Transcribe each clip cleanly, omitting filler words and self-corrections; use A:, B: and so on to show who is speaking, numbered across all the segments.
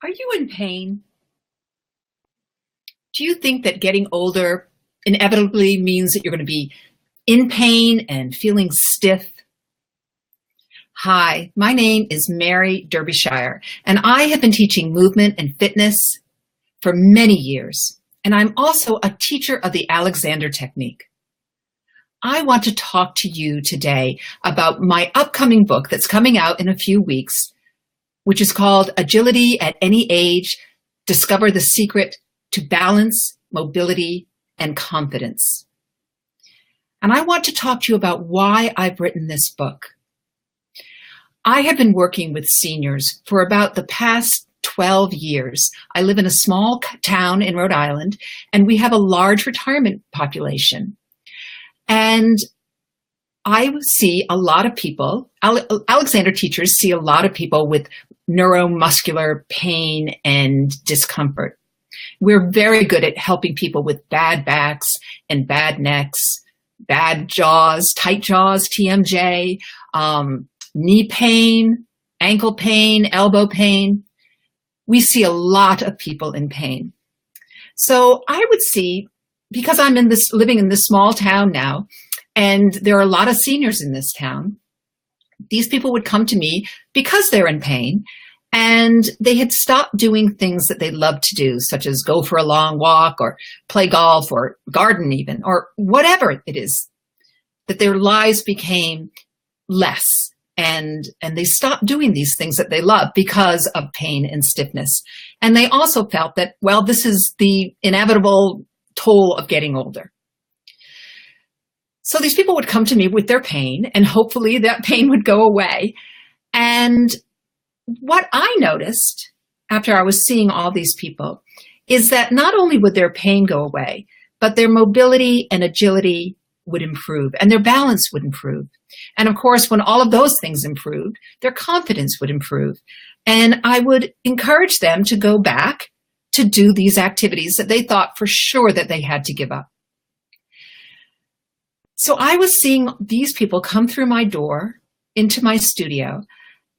A: Are you in pain? Do you think that getting older inevitably means that you're going to be in pain and feeling stiff? Hi, my name is Mary Derbyshire, and I have been teaching movement and fitness for many years. And I'm also a teacher of the Alexander Technique. I want to talk to you today about my upcoming book that's coming out in a few weeks, which is called Agility at Any Age: Discover the Secret to Balance, Mobility, and Confidence. And I want to talk to you about why I've written this book. I have been working with seniors for about the past 12 years. I live in a small town in Rhode Island, and we have a large retirement population. And I see a lot of people, Alexander teachers see a lot of people with neuromuscular pain and discomfort. We're very good at helping people with bad backs and bad necks, bad jaws, tight jaws, TMJ, knee pain, ankle pain, elbow pain. We see a lot of people in pain. So I would see, because I'm living in this small town now, and there are a lot of seniors in this town, these people would come to me because they're in pain, and they had stopped doing things that they love to do, such as go for a long walk or play golf or garden even, or whatever it is, that their lives became less. And they stopped doing these things that they love because of pain and stiffness. And they also felt that, well, this is the inevitable toll of getting older. So these people would come to me with their pain, and hopefully that pain would go away. And what I noticed after I was seeing all these people is that not only would their pain go away, but their mobility and agility would improve, and their balance would improve. And of course, when all of those things improved, their confidence would improve. And I would encourage them to go back to do these activities that they thought for sure that they had to give up. So I was seeing these people come through my door into my studio,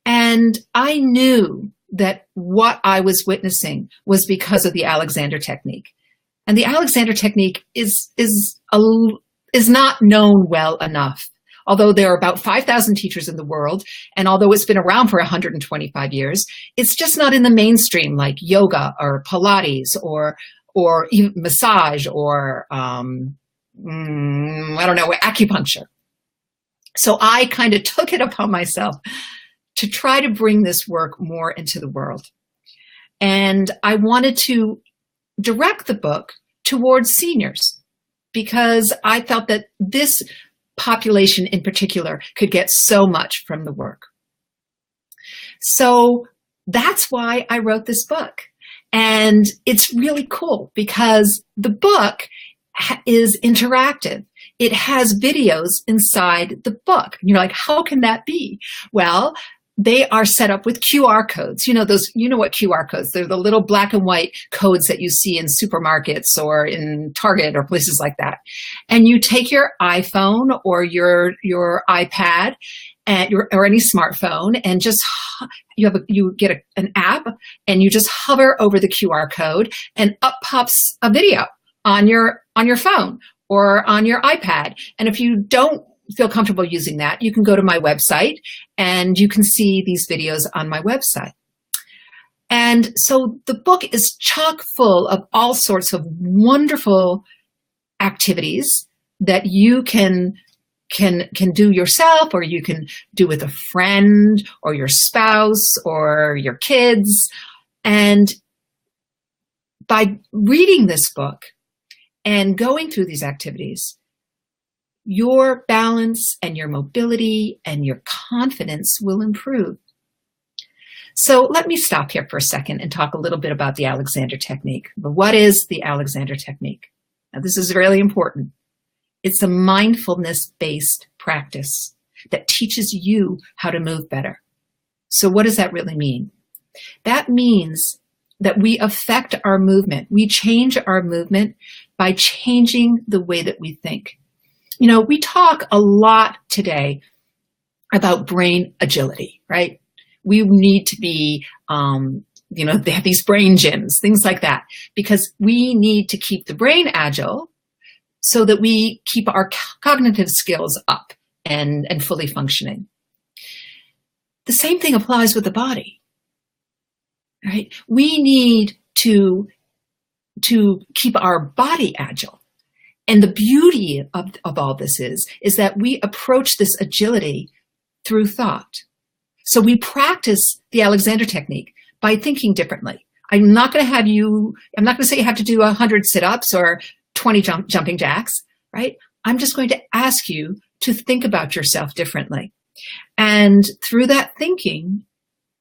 A: and I knew that what I was witnessing was because of the Alexander Technique. And the Alexander Technique is not known well enough. Although there are about 5,000 teachers in the world, and although it's been around for 125 years, it's just not in the mainstream like yoga or Pilates or even massage or, I don't know, acupuncture. So I kind of took it upon myself to try to bring this work more into the world. And I wanted to direct the book towards seniors because I felt that this population in particular could get so much from the work. So that's why I wrote this book. And it's really cool because the book is interactive. It has videos inside the book. And you're like, how can that be? Well, they are set up with QR codes. You know what QR codes? They're the little black and white codes that you see in supermarkets or in Target or places like that. And you take your iPhone or your iPad or any smartphone, and just you get an app, and you just hover over the QR code, and up pops a video on your phone or on your iPad. And if you don't feel comfortable using that, you can go to my website and you can see these videos on my website. And so the book is chock full of all sorts of wonderful activities that you can do yourself, or you can do with a friend or your spouse or your kids. And by reading this book and going through these activities, your balance and your mobility and your confidence will improve. So let me stop here for a second and talk a little bit about the Alexander Technique. But what is the Alexander Technique? Now, this is really important. It's a mindfulness-based practice that teaches you how to move better. So what does that really mean? That means that we affect our movement. We change our movement by changing the way that we think. You know, we talk a lot today about brain agility, right? We need to be You know, they have these brain gyms, things like that, because we need to keep the brain agile so that we keep our cognitive skills up and fully functioning. The same thing applies with the body, right? We need to keep our body agile. And the beauty of all this is that we approach this agility through thought. So we practice the Alexander technique by thinking differently. I'm not going to say you have to do 100 sit-ups or 20 jumping jacks, right? I'm just going to ask you to think about yourself differently. And through that thinking,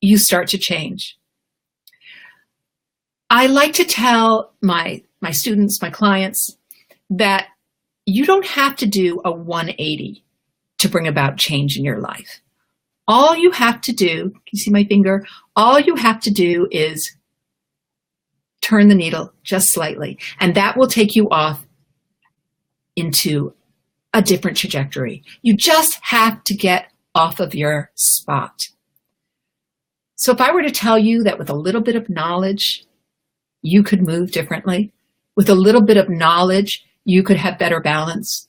A: you start to change. I like to tell my students, my clients, that you don't have to do a 180 to bring about change in your life. All you have to do, can you see my finger? All you have to do is turn the needle just slightly, and that will take you off into a different trajectory. You just have to get off of your spot. So if I were to tell you that with a little bit of knowledge, you could move differently, with a little bit of knowledge, you could have better balance,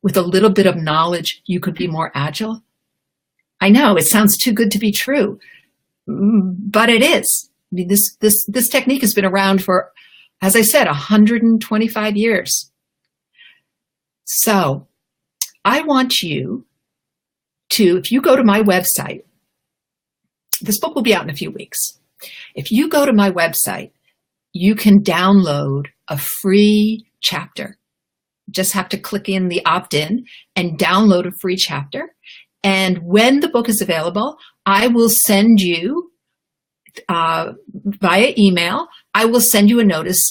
A: with a little bit of knowledge, you could be more agile. I know it sounds too good to be true, but it is. I mean, this technique has been around for, as I said, 125 years. So I want you to, if you go to my website, this book will be out in a few weeks. If you go to my website, you can download a free chapter. Just have to click in the opt-in and download a free chapter. And when the book is available, I will send you via email, I will send you a notice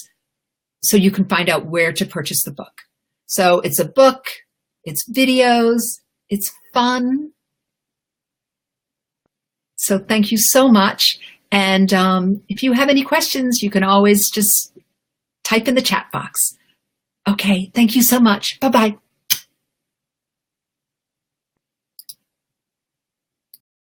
A: so you can find out where to purchase the book. So it's a book, it's videos, it's fun. So thank you so much. And if you have any questions, you can always just type in the chat box. Okay, thank you so much. Bye-bye.